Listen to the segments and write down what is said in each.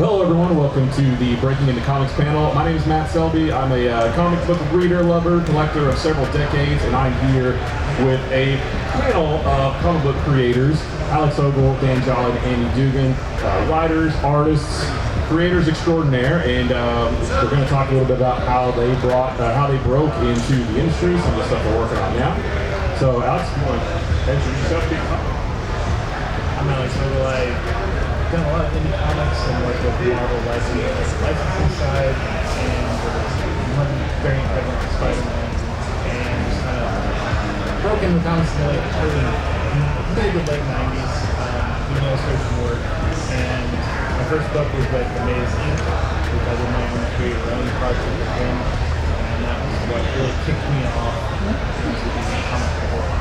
Hello everyone, welcome to the Breaking Into Comics panel. My name is Matt Selby. I'm a comic book reader, lover, collector of several decades, and I'm here with a panel of comic book creators, Alex Ogle, Dan Jolly, and Andy Duggan, writers, artists, creators extraordinaire, and we're going to talk a little bit about how they broke into the industry, some of the stuff they're working on now. So Alex, you want to introduce yourself? I'm Alex Ogle. I've done a lot of indie comics and worked with Marvel licensing side, and one variant pregnant with Spider-Man, and just kind of broke into comics in the mid to late 90s, doing illustration work, and my first book was with Amaze Inc., which I did my own creative own project with them, and that was what really kicked me off into the comic world.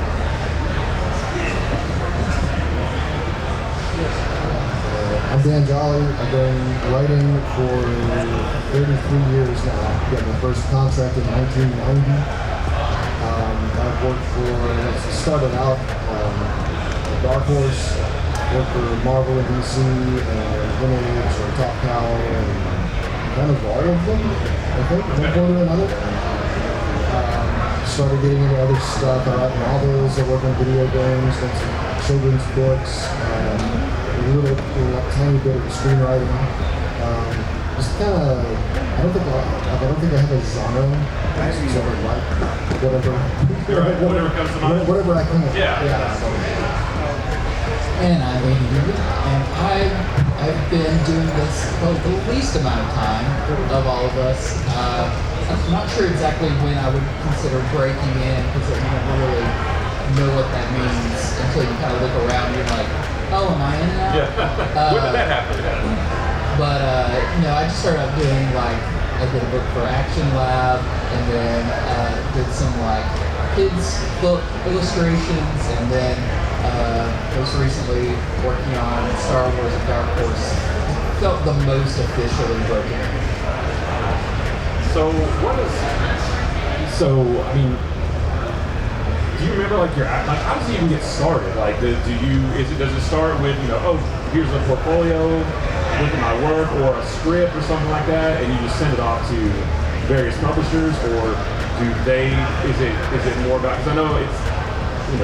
I'm Dan Jolly. I've been writing for 33 years now. I got my first contract in 1990. I've worked started out at Dark Horse, worked for Marvel and DC, and Image and Top Cow, and kind of all of them, I think, at one point or another. Started getting into other stuff. I write novels, I work on video games, done some children's books, a little tiny bit of screenwriting. Just kind of, I don't think I have a genre. So I write whatever comes to mind. Whatever I can. Yeah. And I'm Andy Duggan, and I've been doing this the least amount of time of all of us. I'm not sure exactly when I would consider breaking in, because you never really know what that means until you kind of look around and you're like, oh, am I in now? Yeah. When did that happen? But I just started out doing I did a book for Action Lab, and then did some kids book illustrations, and then most recently working on Star Wars and Dark Horse. Felt the most officially broken in. So do you remember how does it even get started? Does it start with, here's a portfolio, look at my work, or a script or something like that, and you just send it off to various publishers, or is it more about, because I know it's,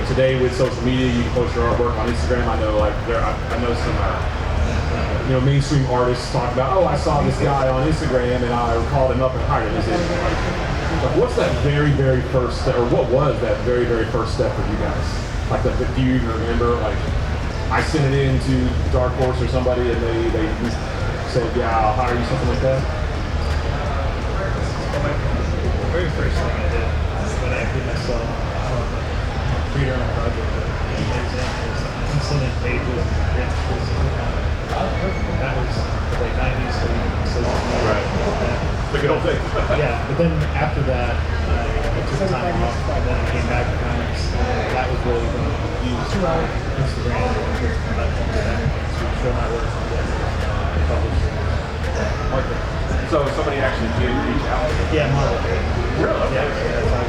today with social media, you can post your artwork on Instagram. I know I know some mainstream artists talk about, I saw this guy on Instagram and I called him up and hired him. What's that very, very first step, or what was that very, very first step for you guys? Do you even remember, I sent it in to Dark Horse or somebody and they said, yeah, I'll hire you, something like that? Well, the very first thing I did when I did myself creator on a project with Amaze Inc. was I'm sending pages and pictures. That was the late 90s, so right. The good old thing. Yeah, but then after that, I took time off, and then I came back to comics, and that was really when I used Instagram and different platforms to show my work and get published. Okay. So somebody actually did reach out? Yeah, Marvel. Really? Yeah, that's how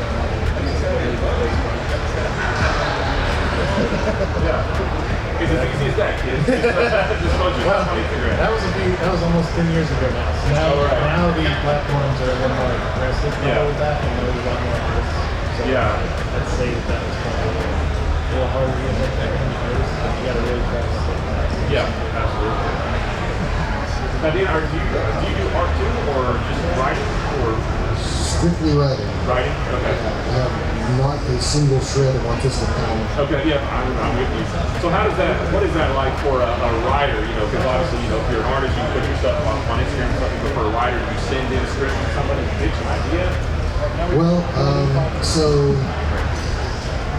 Yeah. It's as easy as that, kid. That was almost 10 years ago now. So now the platforms are a little more aggressive with that, and there's a lot more risk. So I'd say that was probably a little harder to get there in first. You got to really try to stick with that. Yeah, absolutely. Now, Dan, do you do art too, or just writing, or Strictly writing. Writing? Okay. I have not a single shred of artistic talent. Okay, yeah, I'm with you. So what is that like for a writer, because obviously, if you're an artist, you can put your stuff on Instagram or something, but for a writer, you send in a script to somebody to pitch an idea? Well, so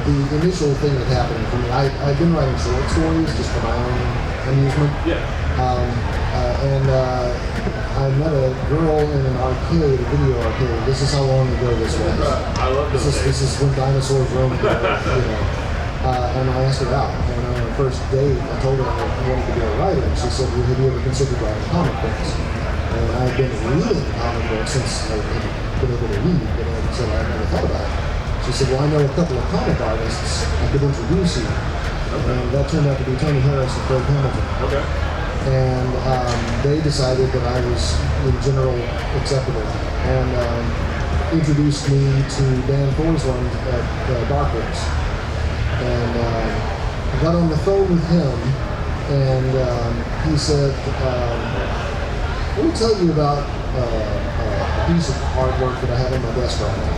the initial thing that happened for me, I've been writing short stories just for my own amusement. Yeah. I met a girl in an arcade, a video arcade. This is how long ago this was. I love this is when dinosaurs roamed the earth, and I asked her out. And on our first date, I told her I wanted to be a writer. And she said, well, have you ever considered writing comic books? And I've been reading comic books since I've been able to read, but I said I've never thought about it. She said, well, I know a couple of comic artists I could introduce you. And that turned out to be Tony Harris and Craig Hamilton. Okay. and they decided that I was in general acceptable, and introduced me to Dan Forsland at Dark Horse. And I got on the phone with him, and he said, let me tell you about a piece of artwork that I have on my desk right now.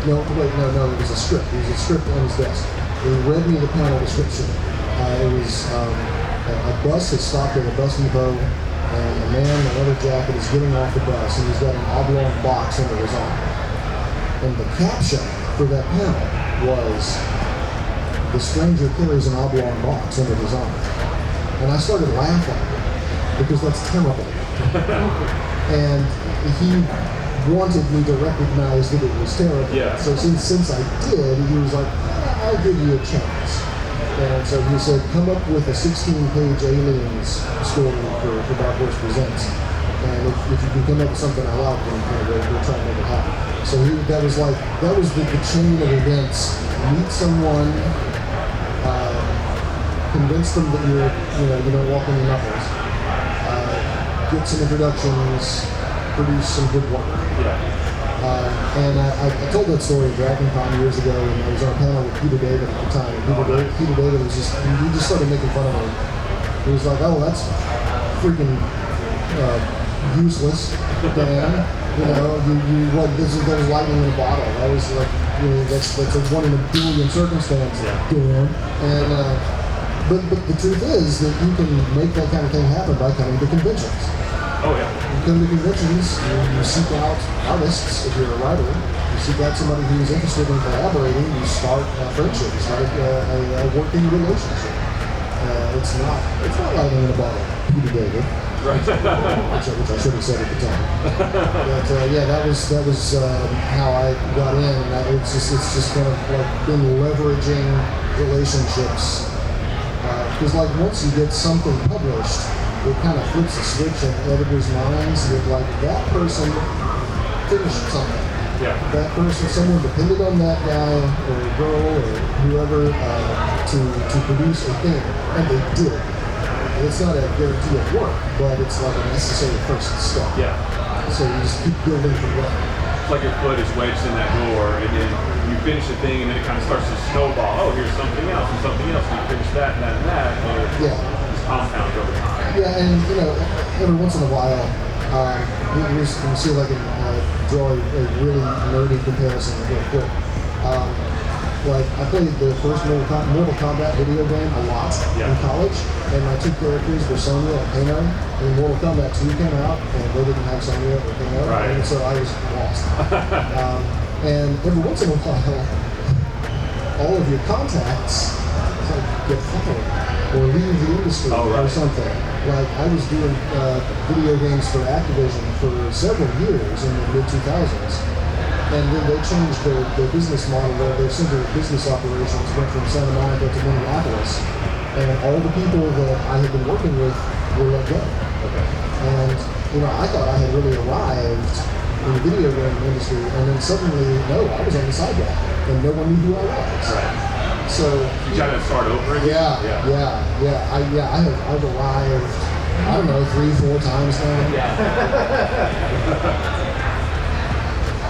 No, it was a script. It was a script on his desk. He read me the panel description. It was a bus has stopped at a bus depot, and a man in a leather jacket is getting off the bus, and he's got an oblong box under his arm. And the caption for that panel was, "The stranger carries an oblong box under his arm." And I started laughing, because that's terrible. And he wanted me to recognize that it was terrible. Yeah. So since I did, he was like, I'll give you a chance. And so he said, come up with a 16-page Aliens story for Dark Horse Presents. And if you can come up with something I like, then we'll try and make it happen. So that was the chain of events. Meet someone, convince them that you don't walk on your knuckles, get some introductions, produce some good work. And I told that story at DragonCon years ago, and I was on a panel with Peter David at the time. And Peter David was he just started making fun of me. He was like, "Oh, that's freaking useless, Dan. There's lightning in a bottle. That was like, that's a 1 in a billion circumstance, Dan." And but the truth is that you can make that kind of thing happen by coming to conventions. Oh yeah. You come to conventions, you seek out artists if you're a writer. You seek out somebody who's interested in collaborating. You start a friendship. You start a working relationship. It's not lightning in a bottle, Peter David. Right. which I should have said at the time. But that was how I got in, and it's just kind of like been leveraging relationships. Because like once you get something published, it kind of flips a switch in editors' minds that like that person finished something. Yeah. That person, someone depended on that guy or girl or whoever to produce a thing, and they did. It's not a guarantee of work, but it's like a necessary first step. Yeah. So you just keep building from there. It's like your foot is wedged in that door, and then you finish the thing, and then it kind of starts to snowball. Oh, here's something else, and something else, and you finish that, and that, and that, and it just compounds over time. Yeah, and every once in a while, you see like draw a really nerdy comparison real quick. Like I played the first Mortal Kombat video game a lot in college, and my two characters were Sonya and Kano. And Mortal Kombat 2 came out, and they didn't have Sonya or Kano, and so I was lost. And every once in a while, all of your contacts get fired or leave the industry or something. Like I was doing video games for Activision for several years in the mid-2000s. And then they changed their business model, their center of business operations went from Santa Monica to Minneapolis. And all the people that I had been working with were let go. And, I thought I had really arrived in the video game industry, and then suddenly, no, I was on the sidewalk, and no one knew who I was. Right. So you gotta start over again? I've arrived, I don't know, 3-4 times now.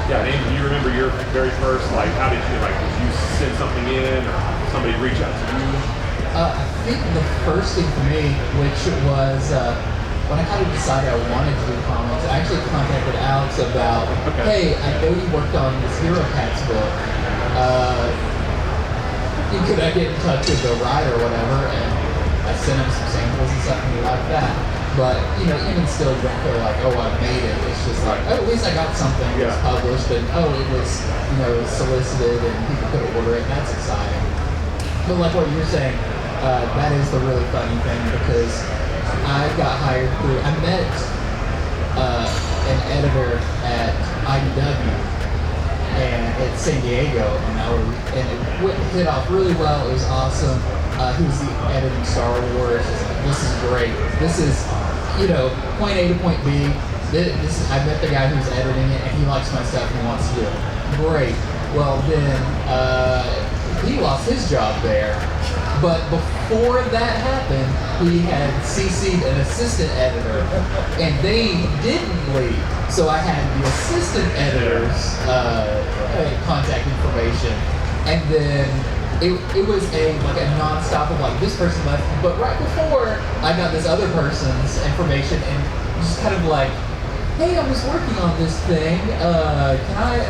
Yeah, and do you remember your very first, how did you send something in, or somebody reach out to you? I think the first thing for me, which was when I kind of decided I wanted to do comics, I actually contacted Alex about, hey, I know you worked on this Hero Cats book. Could I get in touch with the writer or whatever? And I sent him some samples and stuff, and he liked that. But, even still, don't feel like, oh, I made it. It's just like, oh, at least I got something that was published, and it was, solicited, and people could order it, and that's exciting. But like what you're saying, that is the really funny thing, because I got hired through, I met an editor at Audibel and at San Diego, and it hit off really well. It was awesome. He was the editing Star Wars. This is great. This is, point A to point B. I met the guy who's editing it, and he likes my stuff and wants to do it. Great. Well, then he lost his job there, But before that happened, he had CC'd an assistant editor, and they didn't leave. So I had the assistant editor's contact information, and then it was a nonstop of like this person left. But right before, I got this other person's information, and just kind of like, hey, I was working on this thing. Can I,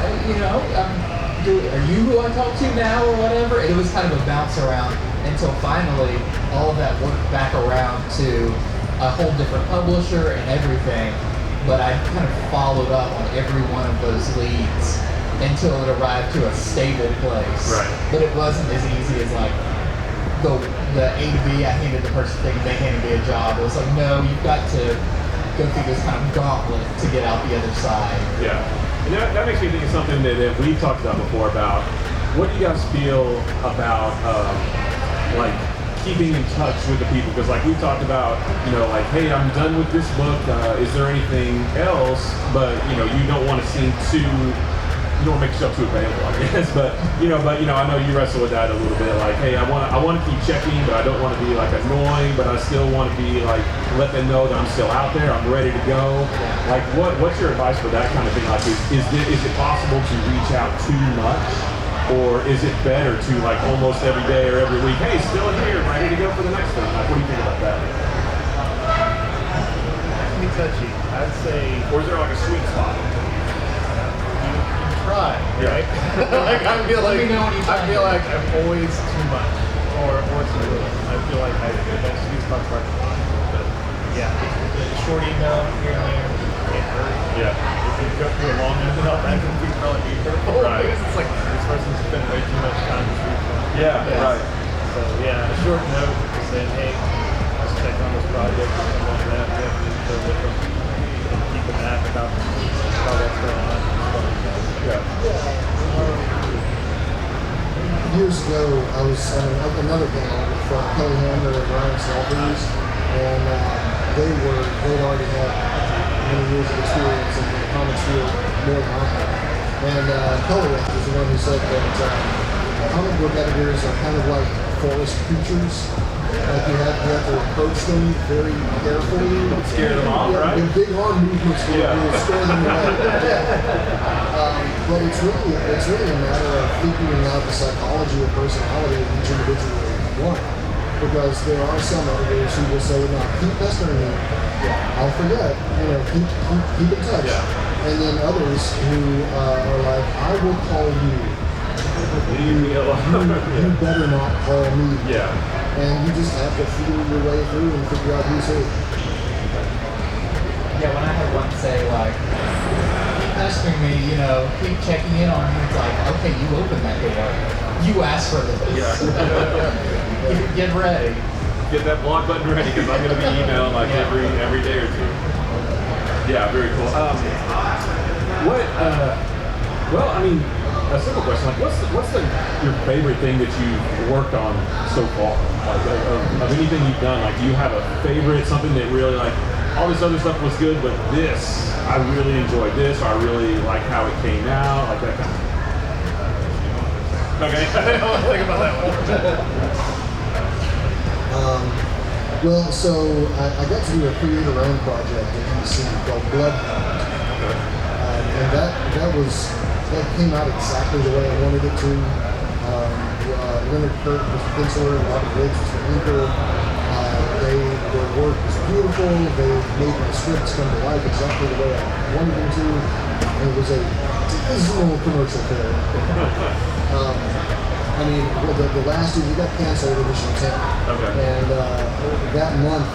are you who I talk to now or whatever? And it was kind of a bounce around until finally all of that worked back around to a whole different publisher and everything. But I kind of followed up on every one of those leads until it arrived to a stable place. Right. But it wasn't as easy as like the A to B. I handed the person thing, they handed me a job. It was like, no, you've got to go through this kind of gauntlet to get out the other side. Yeah. And that makes me think of something that we've talked about before about what do you guys feel about like keeping in touch with the people? Because like we talked about, like, hey, I'm done with this book. Is there anything else? But you don't want to seem too, you don't want to make yourself too available, I guess. But I know you wrestle with that a little bit. Like, hey, I want to keep checking, but I don't want to be like annoying. But I still want to be like, let them know that I'm still out there. I'm ready to go. Like, what's your advice for that kind of thing? Like, is it possible to reach out too much? Or is it better to like almost every day or every week, hey, still here, ready to go for the next thing? Like, what do you think about that? That can be touchy. I'd say, Or is there like a sweet spot? you try, Yeah. right? Like I feel Let me know when you try. I'm always too much, or too little. I feel like that sweet spot's hard to find. But yeah, a short email here and there can't hurt. Yeah. If you go through a long enough, that can be probably be hurtful. Right. Because it's like this person's spent way too much time to reach out. Yeah, right. So yeah, a short note just saying, hey, let's check on this project or something like that. We have to go with them and keep an app about what's going on. Yeah. Years ago, I was on another panel from Kelly Hammer and Ryan Salvers, and they'd already had many years of experience in the comics field, more than I have. And Kelly was the one who said that comic book editors are kind of like forest creatures. Like you have to approach them very carefully. Scare them off, right? The big arm movements will scare them away. But it's really a matter of figuring out the psychology and personality of each individual one. Because there are some editors who will say, no, keep pestering me. I'll forget. Keep in touch. Yeah. And then others who are like, I will call you. Leave me alone. You better not call me. Yeah. And you just have to feel your way through and figure out who's who. Yeah, when I had one say like, keep pestering me, keep checking in on me, it's like, okay, you opened that door. You asked for this. Yeah. Get ready. Get that block button ready because I'm going to be emailing like every day or two. Yeah, very cool. Well, I mean, a simple question, like what's your favorite thing that you've worked on so far? Like of anything you've done, like do you have a favorite, something that really like, all this other stuff was good, but this, I really enjoyed this, or I really like how it came out, like that kind of thing. Okay. I don't want to think about that one. Well, so I got to do a creator-owned project at DC called Bloodhound. And that came out exactly the way I wanted it to. Leonard Kirk was the penciler, Robert Riggs was the inker. Their work was beautiful. They made the scripts come to life exactly the way I wanted them to. And it was a dismal commercial film. The last year, we got canceled in issue 10. Okay. And that month,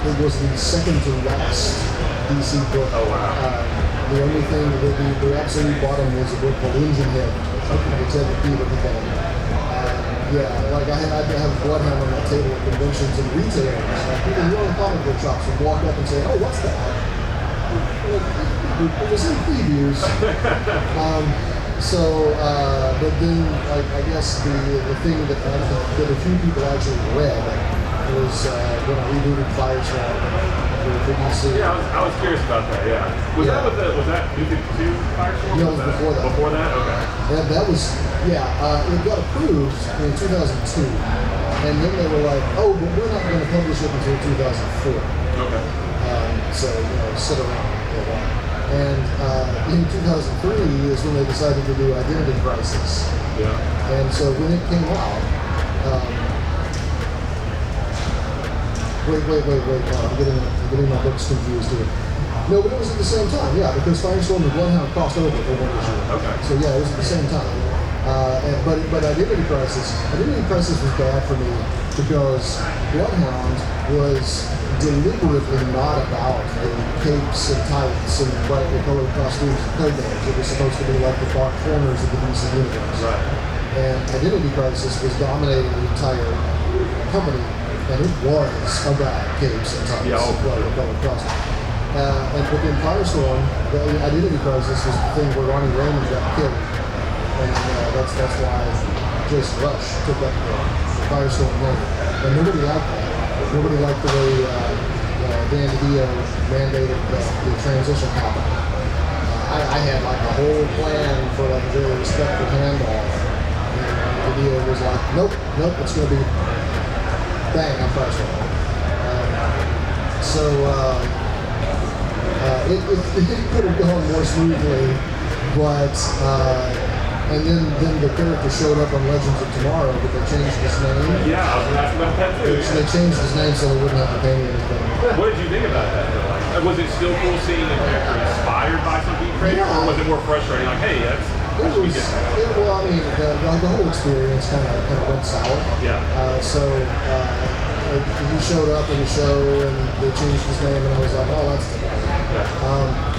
it was the second to last DC book. Oh, wow. The only thing, the absolute bottom was a book called Engine Head. It's at the feet of the band. Like I had to have Bloodhound on that table at conventions and retailers. Like people who own comic book shops would walk up and say, oh, what's that? It was in previews. But then, like, I guess the thing that a few people actually read was when I rebooted Firestorm for DC. Yeah, I was curious about that. Yeah. Was that New 52 Firestorm? No, it was before that. Before that? Okay. That was, it got approved in 2002. And then they were like, oh, but we're not going to publish it until 2004. Okay. So, sit around for a while. And in 2003 is when they decided to do Identity Crisis. Yeah. And so when it came out, wait. No, I'm getting my books confused here. No, but it was at the same time, because Firestorm and Bloodhound crossed over for one issue. Okay. So it was at the same time. But Identity Crisis was bad for me because Bloodhound was deliberately not about the capes and tights and brightly colored costumes and code names. It was supposed to be like the dark corners of the DC universe. Right. And Identity Crisis was dominating the entire company, and it was about capes and tights and brightly colored costumes. And within Firestorm, the Identity Crisis was the thing where Ronnie Raymond got killed. And that's why Jason Rush took up the Firestorm name. And nobody liked that. Nobody liked the way Dan DiDio mandated the transition happen. I had like a whole plan for like a very respectful handoff. And DiDio was like, nope, it's going to be bang on Firestorm. It could have gone more smoothly, but and then the character showed up on Legends of Tomorrow, but they changed his name. Yeah, I was going to ask about that too. So they changed his name so they wouldn't have to pay me anything. What did you think about that? Like, was it still cool seeing a character inspired by something you created, or was it more frustrating? Like, hey, that should be different. Well, I mean, the whole experience kind of went sour. Yeah. He showed up in the show and they changed his name, and I was like, oh, that's different. Yeah.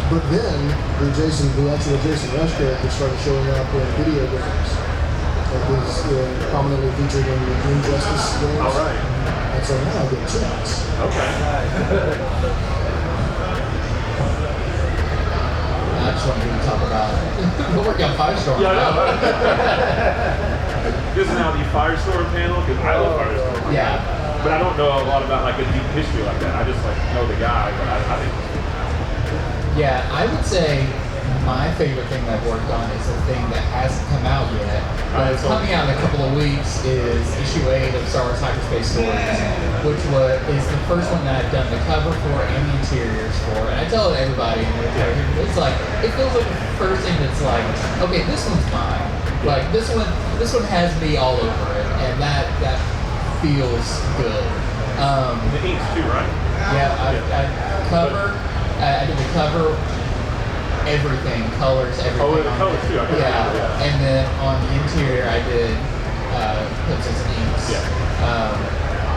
But then the actual Jason Rush character started showing up in video games. Like he's prominently featured in the Green Justice games. All right. And so now I get a chance. Okay. I just wanted to talk about we're working on Firestorm. Yeah, I know. This is now the Firestorm panel, because I love Firestorm. Yeah. But I don't know a lot about like a deep history like that. I just like know the guy, but I think. Yeah, I would say my favorite thing I've worked on is a thing that hasn't come out yet, but it's coming out in a couple of weeks, is issue 8 of Star Wars Hyperspace Stories, which is the first one that I've done the cover for and the interiors for. And I tell everybody, it's like, it feels like the first thing that's like, okay, this one's mine. Like, this one has me all over it, and that feels good. The inks too, right? Yeah, I did the cover, everything, colors, everything. Oh, the colors too. Yeah, and then on the interior I did pencils and inks. Yeah.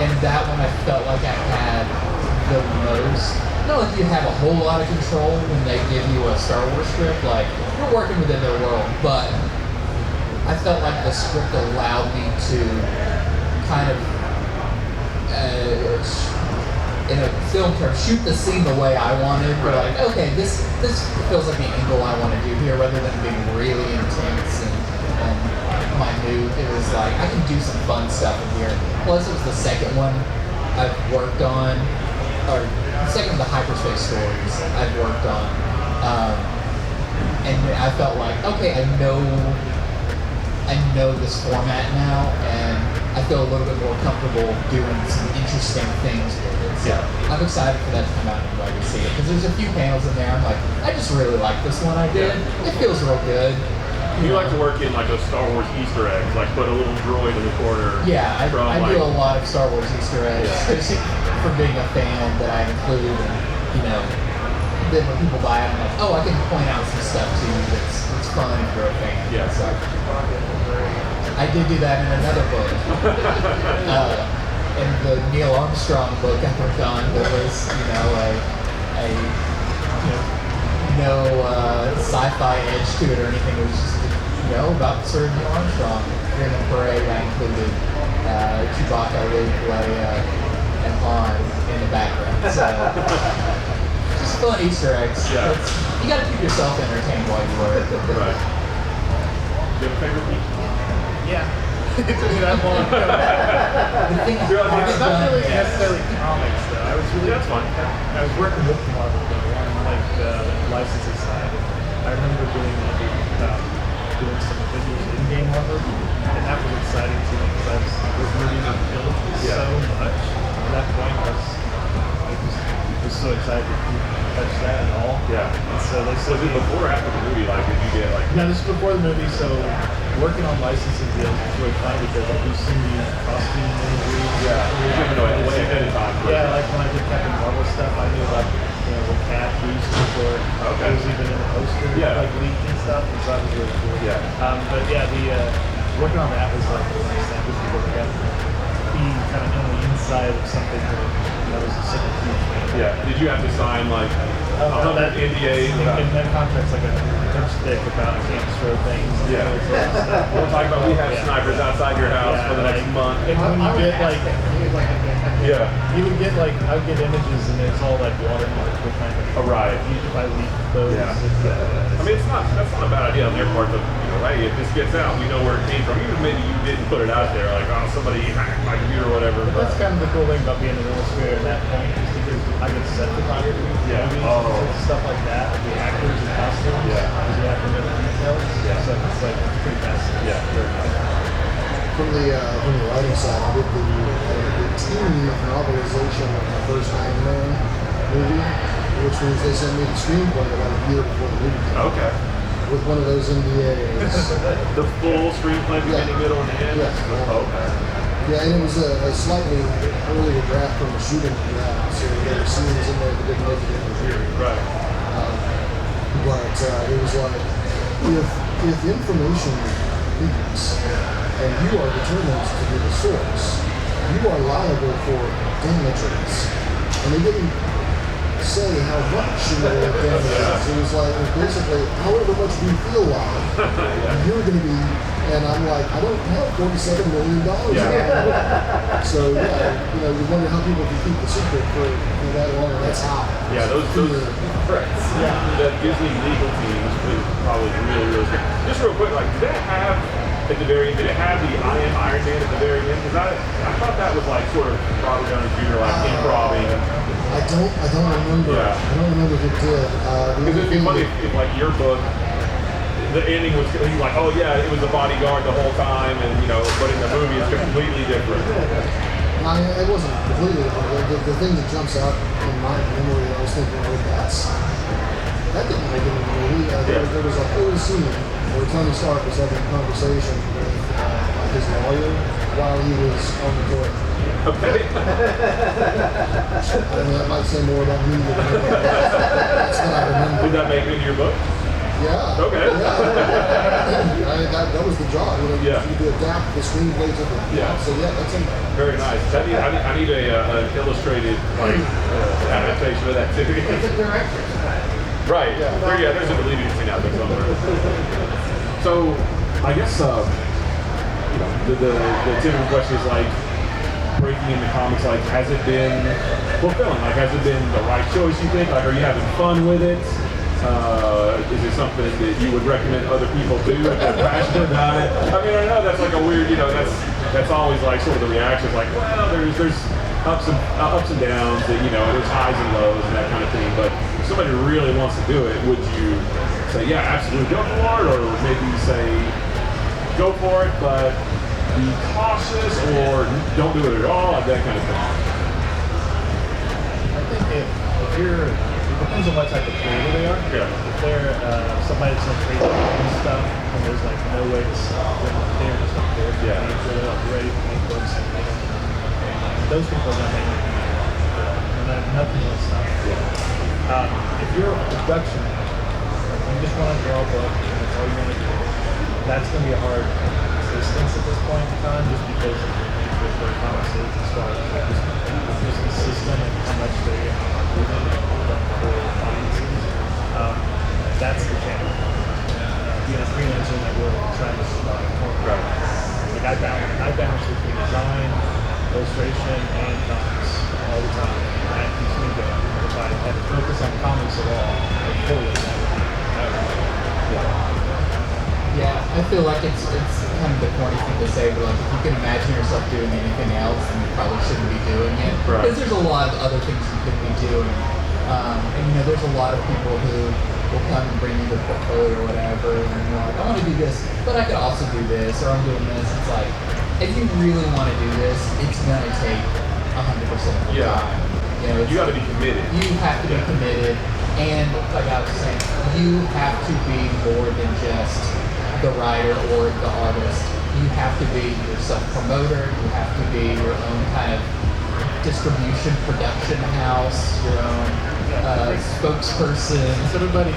And that one I felt like I had the most. Not like you have a whole lot of control when they give you a Star Wars script, like you're working within their world, but I felt like the script allowed me to kind of in a film term, shoot the scene the way I wanted. We're like, okay, this feels like the angle I want to do here, rather than being really intense and minute. It was like, I can do some fun stuff in here. Plus, it was the second one I've worked on, or the second of the Hyperspace Stories I've worked on. And I felt like, okay, I know this format now, and I feel a little bit more comfortable doing some interesting things with it. So I'm excited for that to come out and everybody to see it, because there's a few panels in there I'm like, I just really like this one I did. It feels real good. You like to work in like a Star Wars Easter eggs, like put a little droid in the corner. Yeah, I do a lot of Star Wars Easter eggs, for being a fan that I include, and then when people buy it, I'm like, oh, I can point out some stuff to you that's fun if you're a fan. Yeah. So, I did do that in another book. In the Neil Armstrong book I worked on, there was, no sci-fi edge to it or anything. It was just, about the story of Neil Armstrong. During the parade, I included Chewbacca, Luke, Leia, and Han in the background. So, just fun Easter eggs. Yeah. You got to keep yourself entertained while you work. Right. Do you have a favorite piece? Yeah. That one. It's not really necessarily comics, though. I was really. That's fun. I was working with Marvel, though, on like the licensing side. I remember doing doing some Avengers in-game artwork, and that was exciting to me because those movies have built so much. At that point, I was so excited to touch that at all. Yeah. And so they Was it before or after the movie? Like, did you get like? Yeah, this is before the movie, so working on licensing deals is really fun because like you see the costume imagery. Yeah. You didn't know it way ahead of time. Yeah, like when I did Captain Marvel stuff, I knew like the cat boost before it was even in the poster, like leaked and stuff, and so that was really cool. Yeah. But yeah, the working on that was like really nice thing just because I got to be kind of on the inside of something that was such a huge fan. Yeah. Did you have to sign like 100 NDAs? And that contract's like a inch thick about can't throw things. Yeah. We'll talk about we have snipers outside your house for the next month. And when you get like, you would get like, I would get images and it's all like watermarked with kind of, right. If I leak those. Yeah. I mean, that's not a bad idea on their part to, hey, if this gets out, we know where it came from. Even maybe you didn't put it out there, like, oh, somebody hacked my computer or whatever. But that's kind of the cool thing about being an illustrator at that point, is because I get set photography, stuff like that, the actors and costumes, because you have to know the details. So it's like pretty fascinating. Yeah, very nice. From the writing side, I did the team novelization of the first Iron Man movie, which means they sent me the screenplay about a year before the movie came out. Okay. With one of those NDAs. The full screenplay beginning, middle, and end? Yeah. Okay. Yeah, and it was a slightly earlier draft from the shooting draft, so there were scenes in there that didn't make it in the theory. Right. But it was like, if information leaks and you are determined to be the source, you are liable for damages. And they didn't say how much damages. It was like, basically, however much we feel like, you're going to be, and I'm like, I don't have $47 million. So, you wonder how people can keep the secret for that long, and that's how. Yeah, those threats. The Disney legal team was probably really, really good. Just real quick, like, did it have at the very end, did it have the I am Iron Man at the very end? Because I thought that was like sort of Robert Downey Jr. like improving. I don't remember. Yeah. I don't remember if it did. Because it'd be funny if like your book, the ending was like, oh yeah, it was a bodyguard the whole time, and but in the movie it's completely different. It wasn't completely different. The thing that jumps out in my memory, I was thinking, that didn't make it in the movie. There was a whole scene where Tony Stark was having a conversation with his lawyer while he was on the court. Okay. I mean, that might say more about me than that's what I remember. Did that make it into your book? Yeah. Okay. Yeah. that was the job. You to adapt the screenplay to the So that's very nice. I need an illustrated adaptation of that too. It's a director. Right. Yeah. There's a deleted scene out there somewhere. So, I guess the typical question is like breaking into comics. Like, has it been fulfilling? Like, has it been the right choice? You think? Like, are you having fun with it? Is it something that you would recommend other people do if they're passionate about it? I mean, I know that's like a weird. That's always like sort of the reaction. Like, well, there's ups and downs. That there's highs and lows and that kind of thing. But if somebody really wants to do it, would you say, yeah, absolutely, go for it, or maybe say, go for it, but be cautious, or don't do it at all, like that kind of thing? I think if you're, it depends on what type of creator they are. Yeah. If they're somebody that's crazy and stuff, and there's like no way to stop them, they're just up there. They're ready to make books, and those people are going to make nothing will stop. If you're a production, you just want to draw a book, and that's all you want to do, that's going to be a hard existence at this point in time, just because of the nature of where comics is as far as just the system and how much they are moving for audiences. That's the challenge. Being a freelancer in that world, trying to survive. Like I bounce between design, illustration, and comics all the time. And that keeps me going. If I had to focus on comics at all, or fully, that would Yeah, I feel like it's kind of the corny thing to say, but like if you can imagine yourself doing anything else, then you probably shouldn't be doing it. Because there's a lot of other things you could be doing. And there's a lot of people who will come and bring you the portfolio or whatever, and you're like, I want to do this, but I could also do this, or I'm doing this. It's like, if you really want to do this, it's gonna take 100% of the time. You know, you got to be committed. You have to be committed, and like I was saying, you have to be more than just the writer or the artist. You have to be your self-promoter. You have to be your own kind of distribution production house, your own spokesperson. So everybody,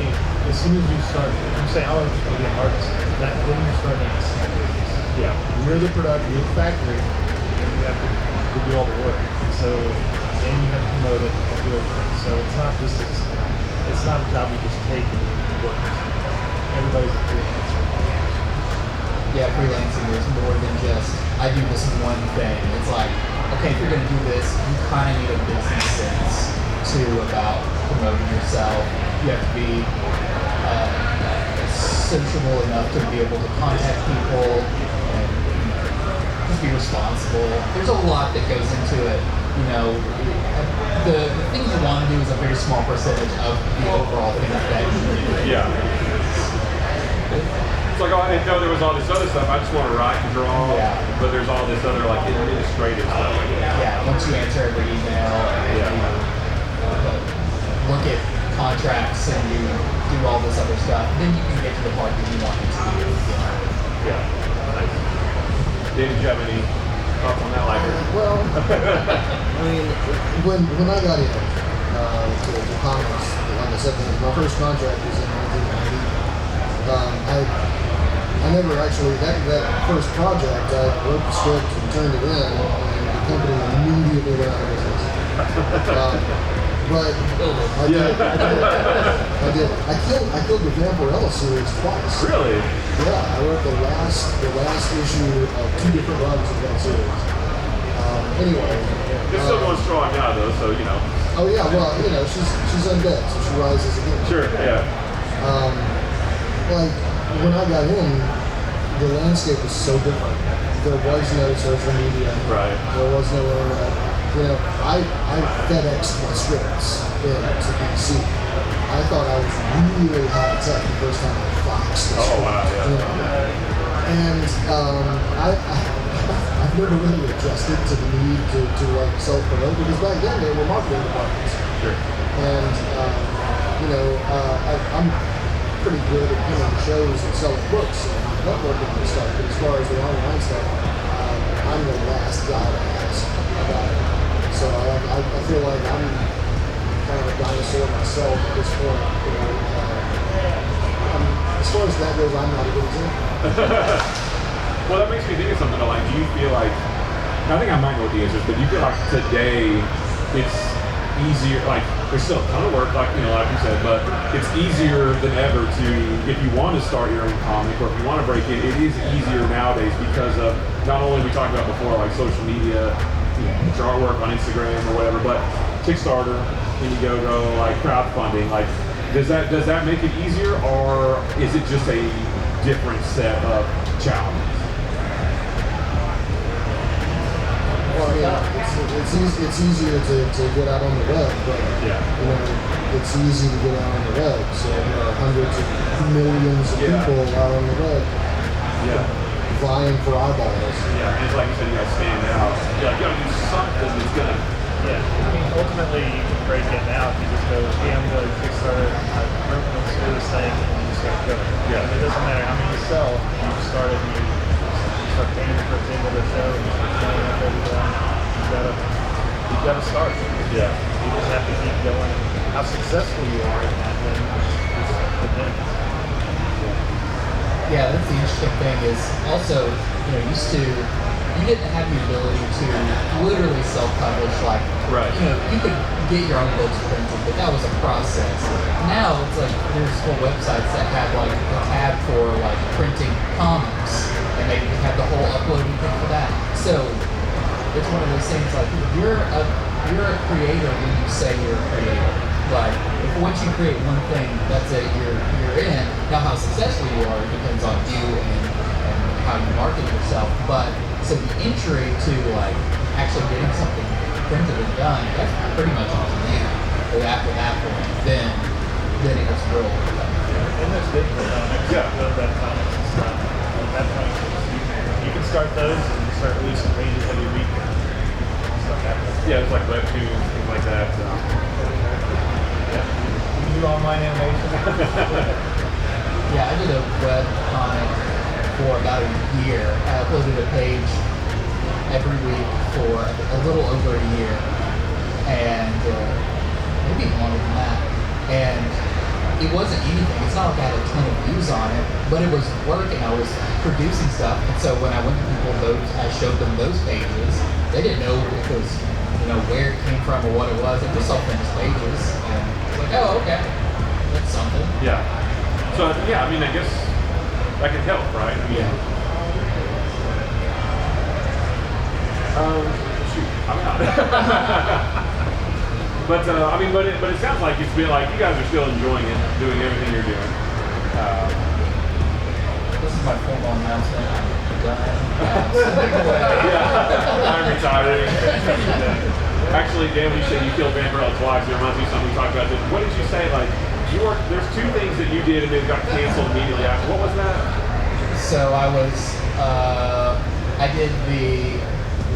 as soon as you start, you say, "Oh, I'm just going to be an artist," then you're starting to snap business. Yeah. You're the product, you're the factory, and you have to do all the work. So, and you have to promote it and do everything. So it's not a job you just take and work. Everybody's a freelancer. Yeah, freelancing is more than just, I do this one thing. It's like, okay, if you're going to do this, you kind of need a business sense too about promoting yourself. You have to be sociable enough to be able to contact people and just be responsible. There's a lot that goes into it. You know, the things you want to do is a very small percentage of the overall thing that you do. Yeah. It's like, oh, I didn't know there was all this other stuff. I just want to write and draw, but there's all this other like administrative stuff. Yeah, once you answer every email, and you look at contracts and you do all this other stuff, then you can get to the part that you want it to be. Yeah. Nice. Dave, did you have any thoughts on that? Like, Well, I mean, when I got into comics, like I said, my first contract was in 1990. I never actually, that first project, I wrote the script and turned it in, and the company immediately went out of business. But I did. I killed the Vampirella series twice. really? Yeah, I wrote the last issue of 2 different runs of that series. Anyway. It's still going strong now, though, so, you know. Oh yeah, well, you know, she's undead, so she rises again. Sure, yeah. Like, when I got in, the landscape was so different. There was no social media. Right. There was no internet. You know, I FedExed my scripts to DC. I thought I was really high tech the first time I faxed. Oh, wow, yeah. You know? And I've never really adjusted to the need to like self-promote, because back then they were marketing departments. Sure. And, you know, I'm pretty good at doing shows and selling books and networking and stuff, but as far as the online stuff, I'm the last guy to ask about it. So I feel like I'm kind of a dinosaur myself at this point. You know, as far as that goes, I'm not a good example. Well, that makes me think of something. Like, do you feel like, I think I might know what the answer is, but do you feel like today it's easier, like, there's still a ton of work, like, you know, like you said, but it's easier than ever to, if you want to start your own comic, or if you want to break it, it is easier nowadays because of, not only we talked about before, like social media, you know, put your artwork on Instagram or whatever, but Kickstarter, Indiegogo, like crowdfunding, like, does that make it easier, or is it just a different set of challenges? Well, yeah, it's easier to get out on the web, but you know, it's easy to get out on the web. So there are hundreds of millions of people out on the web, vying for eyeballs. Yeah, and it's like you said, you gotta stand out. Yeah, you gotta do something that's gonna. Yeah, I mean, ultimately you can break it out. You just go, hey, I'm going to Kickstarter, I'm going to do this thing, and you just start going. Yeah. And it doesn't matter how many you sell. You just start it, and you start paying for the end of the show, and you start paying up every day. You've got to start. Yeah. You just have to keep going. How successful you are in that, then it's depends. Yeah, that's the interesting thing is also, you know, you didn't have the ability to literally self-publish, like, you know, you could get your own books printed, but that was a process. Now it's like there's whole websites that have like a tab for like printing comics, and they have the whole uploading thing for that. So it's one of those things like you're a creator when you say you're a creator. Like, if once you create one thing, that's it, you're in. Now how successful you are depends on you and how you market yourself. But so the entry to like actually getting something printed and done, that's pretty much up to you. But after that point, then it gets real And there's digital comics. Yeah. The web comics and stuff. That point, you can start those and start releasing pages every week. Stuff happens. Yeah, it's like webtoons, things like that. You can do online animation. Yeah, I did a web comic for about a year. I uploaded a page every week for a little over a year, and maybe longer than that. And it wasn't anything. It's not like I had a ton of views on it, but it was work, and I was producing stuff. And so when I went to people, I showed them those pages. They didn't know if it was, where it came from or what it was. They just saw finished pages, and it's like, oh, okay, that's something. Yeah. So yeah, I mean, I guess that can help, right? I mean, shoot, I'm out. But it sounds like it's been like you guys are still enjoying it, doing everything you're doing. This is my formal announcement. I'm done. Yeah, I'm retiring. Actually, Dan, when you said you killed Vampire twice, it reminds me of something we talked about. What did you say? Like, there's two things that you did and then got canceled immediately after. What was that? So I did the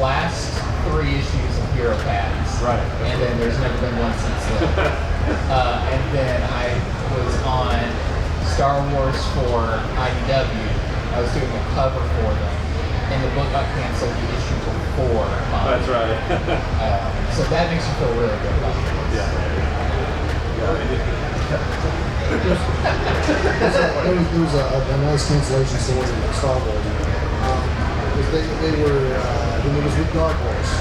last 3 issues of Hero Packs. Right. And then there's never been one since then. And then I was on Star Wars for IDW. I was doing a cover for them. And the book got canceled the issue before. That's right. So that makes you feel really good about it. Yeah. There was a nice cancellation story in Star Wars. They were, when it was with Dark Horse,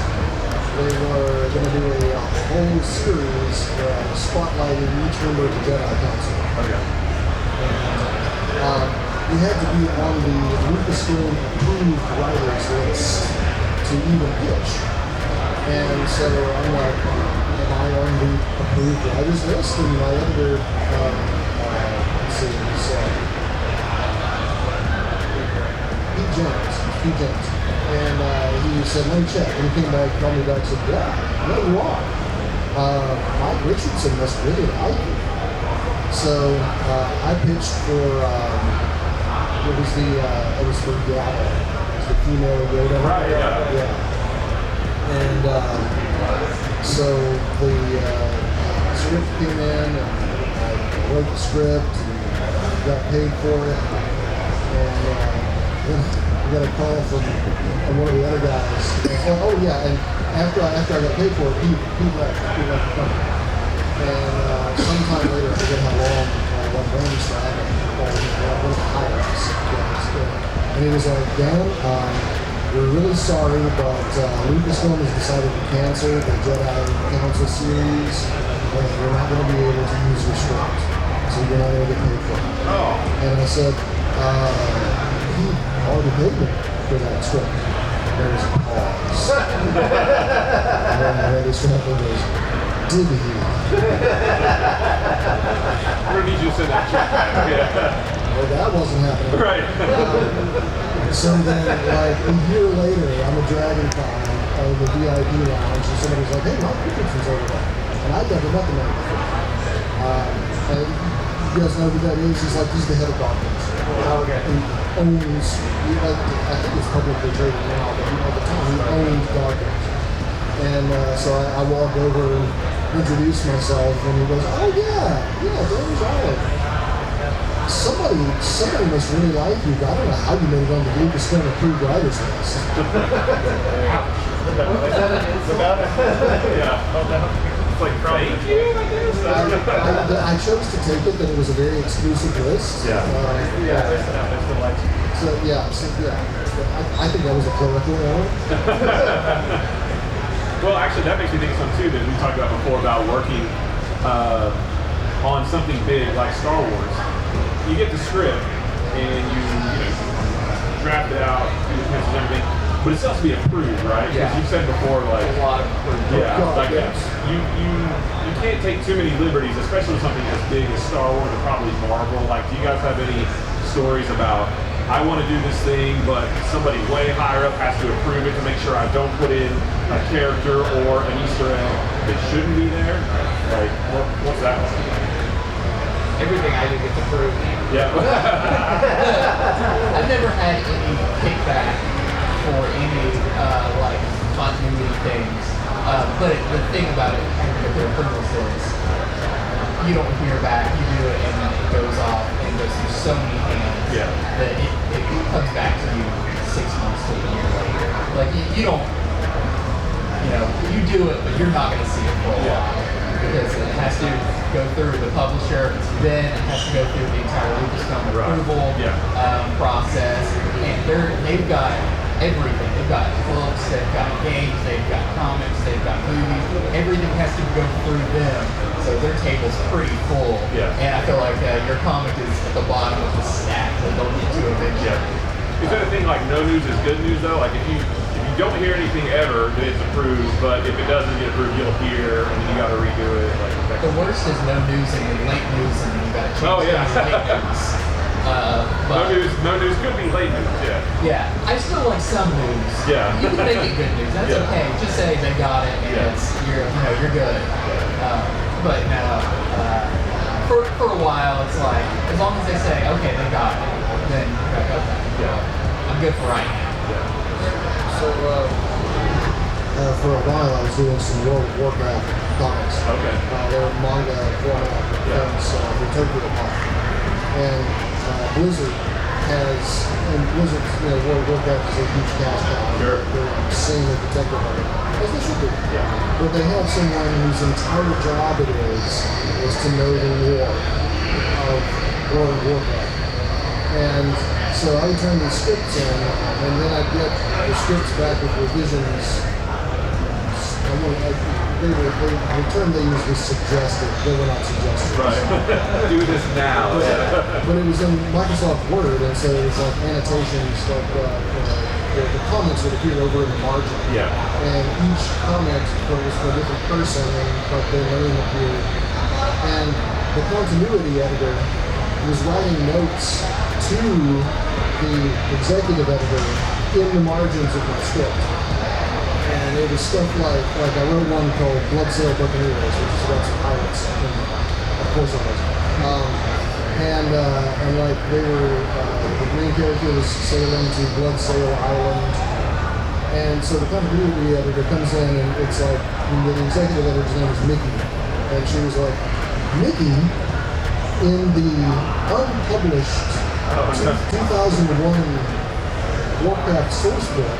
they were going to do a whole series spotlighting each member of the Jedi Council. Okay. And we had to be on the Lucasfilm approved writers list to even pitch. And so I'm like, am I on the approved writers list? And my editor, let's see, he's Pete Jones. And he said, let me check. And he came back, called me back, and said, yeah, no, you are. Mike Richardson must really like you. So I pitched for, it was for Yoda. It was the female Yoda. Right, yeah. And so the script came in, and I wrote the script, and got paid for it. And then I got a call from one of the other guys. And after I got paid for it, he left the company. And sometime later, I forget how long, one Randy started, one of the highlights. And he was like, Dan, we're really sorry, but Lucasfilm has decided to cancel the Jedi Council series, and we're not going to be able to use your script. So you're not going to get paid for it. Oh. And I said, he already paid me for that script. There's a pause. And then Randy Stratton goes, did he? We're going to need you to send that check back. Yeah. Well, that wasn't happening. Right. So then, like, a year later, I'm a Dragon Con of the VIP lounge, and somebody's like, hey, Mike Richardson's over there. And I'd never met the man before. And you guys know who that is? He's the head of Duggan's. He owns, I think it's publicly traded now, but at the time, he owned Duggan's. And so I walked over and introduced myself, and he goes, oh yeah, Danny's Olive. Somebody must really like you. I don't know how you made it on the Lucasfilm approved writers list. It's like, thank you, I guess. I chose to take it that it was a very exclusive list. Yeah. I think that was a clerical error. Well, actually, that makes me think of something too that we talked about before about working on something big like Star Wars. You get the script and you draft it out, do the pencils and everything, but it still has to be approved, right? Because you've said before, like A lot of approved. you can't take too many liberties, especially with something as big as Star Wars or probably Marvel. Like, do you guys have any stories about I want to do this thing, but somebody way higher up has to approve it to make sure I don't put in a character or an Easter egg that shouldn't be there? Like, what's that like? everything I do gets approved. Yeah. I've never had any kickback for any like continuity things. But the thing about it, with their approvals is you don't hear back, you do it, and then it goes off and goes through so many hands that it comes back to you 6 months to a year later. Like you don't, you do it, but you're not going to see it for a while because it has to go through the publisher, then it has to go through the entire Lucasfilm approval process, and they've got everything. They've got books, they've got games, they've got comics, they've got movies. Everything has to go through them, so their table's pretty full. Yeah. And I feel like your comic is at the bottom of the stack that they'll get to eventually. Is that a thing like no news is good news though? Like if you don't hear anything ever, then it's approved. But if it doesn't get approved, you'll hear, and then you got to redo it. Like the worst is no news and then late news, and then you got to change late news. No news could be late news. Yeah, I still like some news. Yeah. You can make it good news. That's okay. Just say they got it and you're good. But no, for a while it's like as long as they say okay they got it, then you're like okay, I'm good for right now. So for a while I was doing some World of Warcraft comics. Okay. They were manga format things for Tokyo Pop. And Blizzard has, World of Warcraft is a huge cash cow. Sure. They're insane at the technical level, as they should be. Yeah. But they have someone whose entire job it is to know the lore of World of Warcraft. And so I would turn these scripts in, and then I'd get the scripts back with revisions. The term they used was suggested. They were not suggested. Right. Do this now. But it was in Microsoft Word, and so it was like annotations, like the comments would appear over in the margin. Yeah. And each comment was for a different person, and like their name appeared. And the continuity editor was writing notes to the executive editor in the margins of the script. And it was stuff like I wrote one called Blood Sail Buccaneers, which is about some pirates. And of course it was. And like they were, the main character was sailing to Blood Sail Island. And so the continuity editor comes in and it's like, the executive editor's name is Mickey. And she was like, Mickey, in the unpublished 2001 Warcraft source book,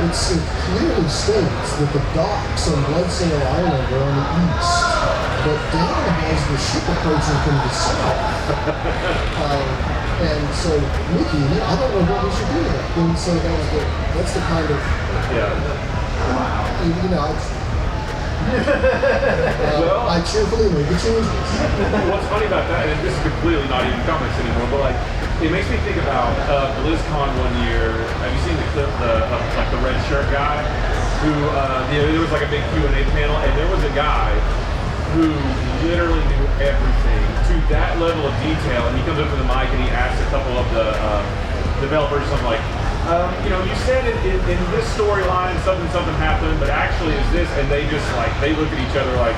it clearly states that the docks on Bloodsail Island are on the east, but Dan has the ship approaching from the south. And so, Mickey, I don't know what we should do with that. And so that's the kind of, I cheerfully make the changes. What's funny about that, and this is completely not even comics anymore, but like, it makes me think about BlizzCon one year. Have you seen the clip, the red shirt guy? Who, there was like a big Q&A panel, and there was a guy who literally knew everything to that level of detail, and he comes up to the mic and he asks a couple of the developers something like, you said in this storyline something happened, but actually is this, and they just like, they look at each other like,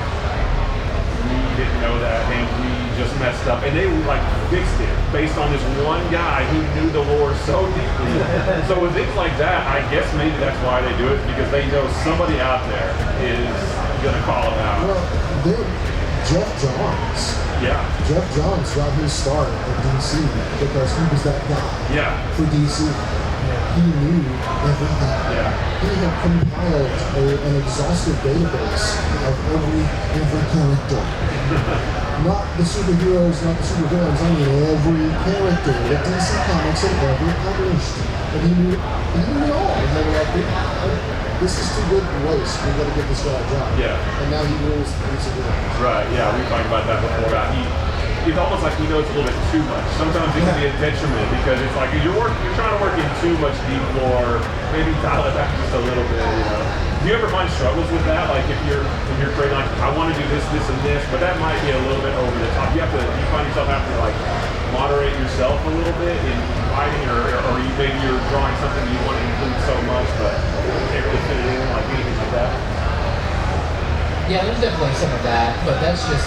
we didn't know that, and we just messed up, and they like fixed it based on this one guy who knew the lore so deeply. So with things like that, I guess maybe that's why they do it, because they know somebody out there is gonna call them out. Well, Jeff Johns. Yeah. Jeff Johns got his start at DC because he was that guy for DC. He knew everything. Yeah. He had compiled an exhaustive database of every character. Not the superheroes, not the supervillains, I mean every character that DC Comics had ever published. And he knew it all. And they were like, this is too good to waste. We got to give this guy a job. Yeah. And now he rules DC Comics. Right, yeah, we talked about that before. It's almost like he knows a little bit too much. Sometimes it can be a detriment because it's like you're trying to work in too much deep lore, maybe dial it back just a little bit, Do you ever find struggles with that? Like if you're creating like, I want to do this, this, and this, but that might be a little bit over the top. You find yourself having to like moderate yourself a little bit in writing, or maybe you're drawing something you want to include so much, but you can't really fit it in, like anything like that. Yeah, there's definitely some of that, but that's just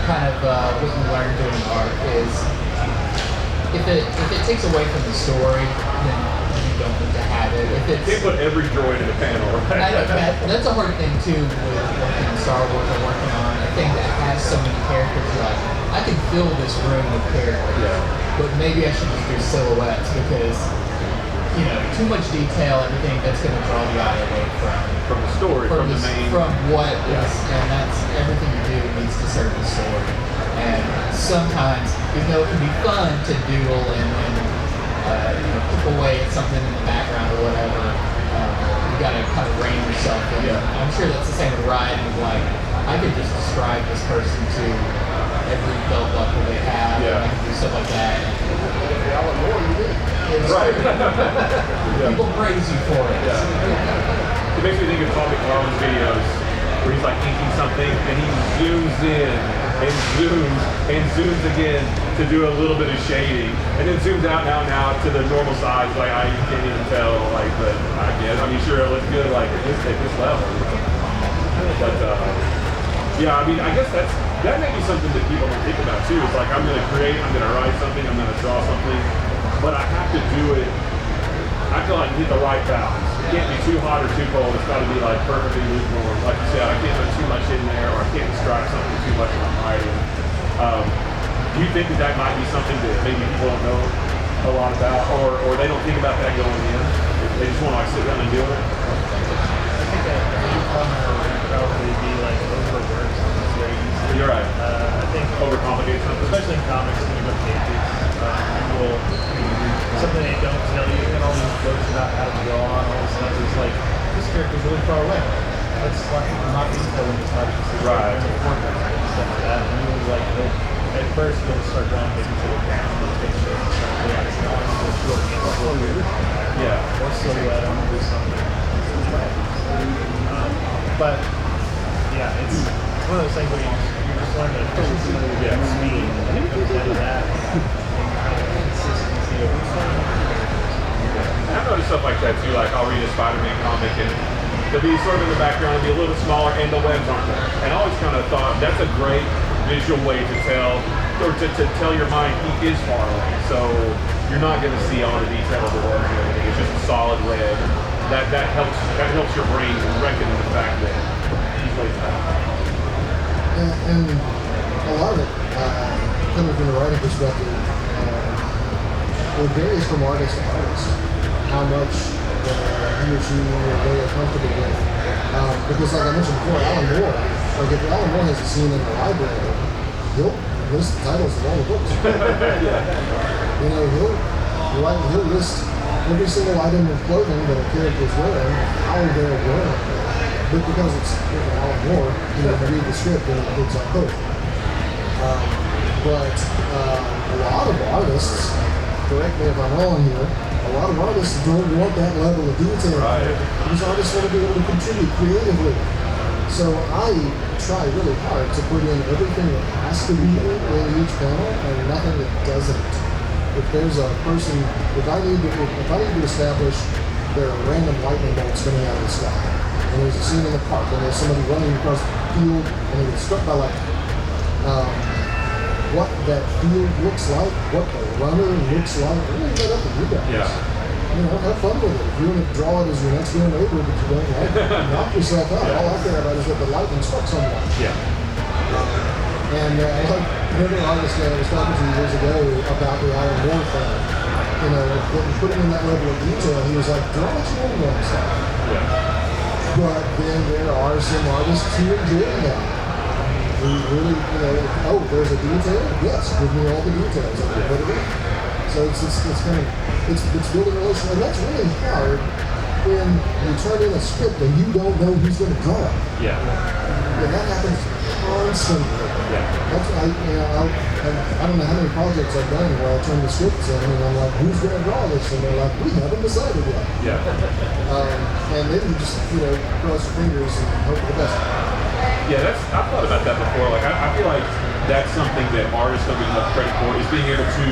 kind of what you learn doing art is if it takes away from the story, then you don't need to have it. If You can't put every droid in a panel, right? That's a hard thing too with working on Star Wars or working on a thing that has so many characters. You're like, I can fill this room with characters, but maybe I should just do silhouettes because too much detail, everything that's going to draw the eye away from the story, from the main, from what is, and that's everything you do needs to serve the story. And sometimes, even though it can be fun to doodle and pick away at something in the background or whatever, you got to kind of rein yourself in. I'm sure that's the same with Ryan. Like, I could just describe this person to every belt buckle they have, and I can do stuff like that. Right. People praise you for it. It makes me think of Tommy Carlin's videos where he's like inking something and he zooms in and zooms again to do a little bit of shading, and then zooms out now to the normal size. Like I can't even tell. Like, but I guess sure it looks good. Like at this level. But yeah, I mean, I guess that may be something that people don't think about too. It's like I'm going to create, I'm going to write something, I'm going to draw something, but I have to do it. I feel like hit the right balance. It can't be too hot or too cold. It's got to be like perfectly lukewarm. Like you said, I can't put too much in there, or I can't describe something too much when I'm writing. Do you think that might be something that maybe people don't know a lot about, or they don't think about that going in? They just want to like sit down and do it? I think that newcomer would probably be like overworked. It's very easy. You're right. I think Overcomplicate something. especially in comics when you go pages, people something they don't tell you, and all these jokes about how to draw and all this stuff is like this character's really far away. Let's not be telling as much as this Right. important and stuff like that. And you like at first you'll start drawing maybe to the down the picture and stuff like that. Now it's just looking at the whole or silhouette or do something. But yeah, it's one of those things where you just learn the efficiency and speed, and it comes down to that and consistency over time. And I've noticed stuff like that too. Like I'll read a Spider-Man comic and they'll be sort of in the background, it'll be a little smaller, and the webs aren't there. And I always kind of thought that's a great visual way to tell, or to tell your mind he is far away. So you're not going to see all the detail of the webs or anything. It's just a solid web. That helps your brain reckon the fact that he's way back. And a lot of it, coming from the writing perspective, it varies from artist to artist how much he or she or they are comfortable with. Because like I mentioned before, Alan Moore, like if Alan Moore has a scene in the library, he'll list the titles of all the books. He'll list every single item of clothing that a character is wearing, how they're wearing it. But because it's Alan Moore, you read the script and it's on both. But a lot of artists, correct me if I'm wrong here, a lot of artists don't want that level of detail. Right. These artists want to be able to contribute creatively. So I try really hard to put in everything that has to be in each panel and nothing that doesn't. If there's a person, if I need to establish there are random lightning bolts coming out of the sky, and there's a scene in the park, and there's somebody running across the field, and they get struck by lightning. What that field looks like, what the runner looks like, really let up to you guys. Yeah. Have fun with it. If you want to draw it as your next door neighbor that you don't like, knock yourself out. All I care about is that the lightning struck someone. Yeah. And like another artist that I was talking to years ago about the Alan Moore thing, putting in that level of detail, he was like, draw what you want to stuff. Yeah. But then there are some artists who enjoy that. Who really, there's a detail? Yes, give me all the details. I can put it in. So it's building a relationship, and that's really hard when you turn in a script and you don't know who's going to draw it. Yeah. And that happens constantly. Yeah. That's I don't know how many projects I've done where I turn the scripts in and I'm like, who's going to draw this? And they're like, we haven't decided yet. Yeah. And then you just cross your fingers and hope for the best. Yeah, I've thought about that before. Like I feel like that's something that artists don't get enough credit for, is being able to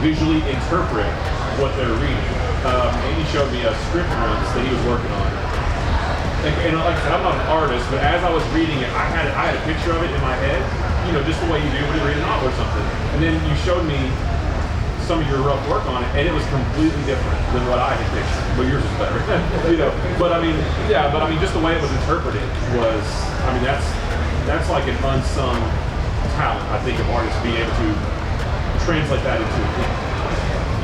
visually interpret what they're reading. And he showed me a script once that he was working on. And like I said, I'm not an artist, but as I was reading it, I had a picture of it in my head, just the way you do when you read a novel or something. And then you showed me some of your rough work on it, and it was completely different than what I had pictured. But yours is better, But I mean, just the way it was interpreted was, that's like an unsung talent, I think, of artists being able to translate that into a thing.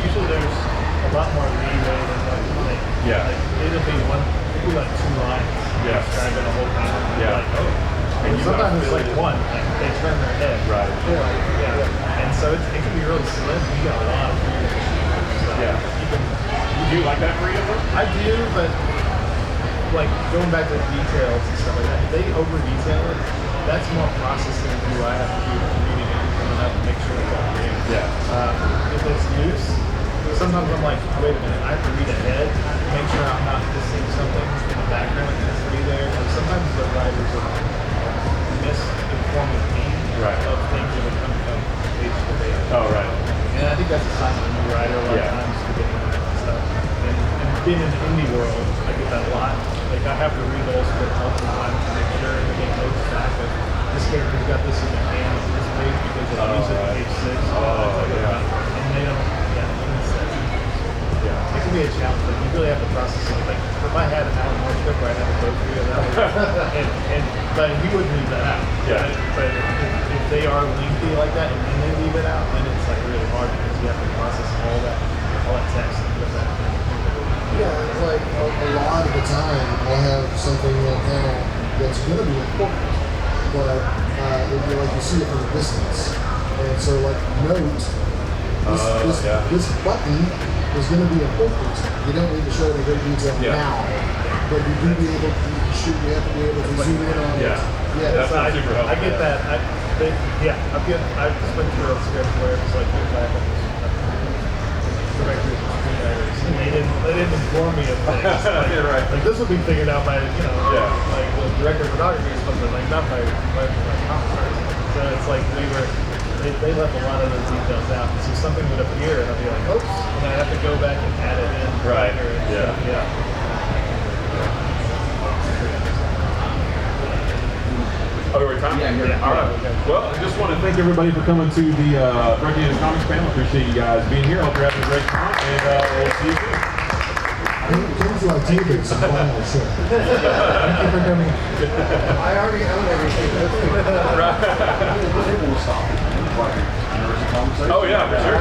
Usually there's a lot more leeway than what you think. Yeah. Like, it'll be like 2 lines describing a whole thing. Yeah. Like, oh. And sometimes it's like one, like they turn their head. Right. Yeah. And so it can be really slim. You got a lot of freedom. So Do you like that freedom? I do, but like going back to the details and stuff like that, if they over detail it, that's more processing who I have to do reading it and coming up and make sure it's all great. Yeah. If it's loose, sometimes I'm like, wait a minute, I have to read ahead, make sure I'm not missing something in the background that needs to be there. And sometimes the writers are misinforming me of things that are coming from page to page. Oh, right. And I think that's a sign of a new writer a lot of times to get into that stuff. And being in the indie world, I get that a lot. Like I have to read the whole script multiple times to make sure and get notes back of this character's got this in their hands on this page because they use it on page 6. And they don't, it can be a challenge, but you really have to process it. Like if I had an hour more script where I'd have to go through it, but he wouldn't leave that out. Yeah. But if they are lengthy like that and then they leave it out, then it's like really hard because you have to process all that text and put that. Yeah, like a lot of the time I'll have something in a panel that's going to be important, but you see it from a distance. And so like note, this button is going to be important. You don't need to show it in great detail now, but you have to be able to zoom in on it. Yeah, that's super helpful. I get that. I've been through a script where it's like go back and directors and screenwriters, and they didn't inform me of things. Like this would be figured out by like the director of photography or something, like not by commissars. So it's like they left a lot of those details out. So something would appear and I'd be like, oops, and I have to go back and add it in. Right. Oh, we're time? Yeah. All right. Well, I just want to thank everybody for coming to the Breaking Into Comics panel. Appreciate you guys being here. Hope you're having a great time, and we'll see you soon. Things like TV, some fun on the show. Thank you for coming. I already own everything. Oh yeah, for sure.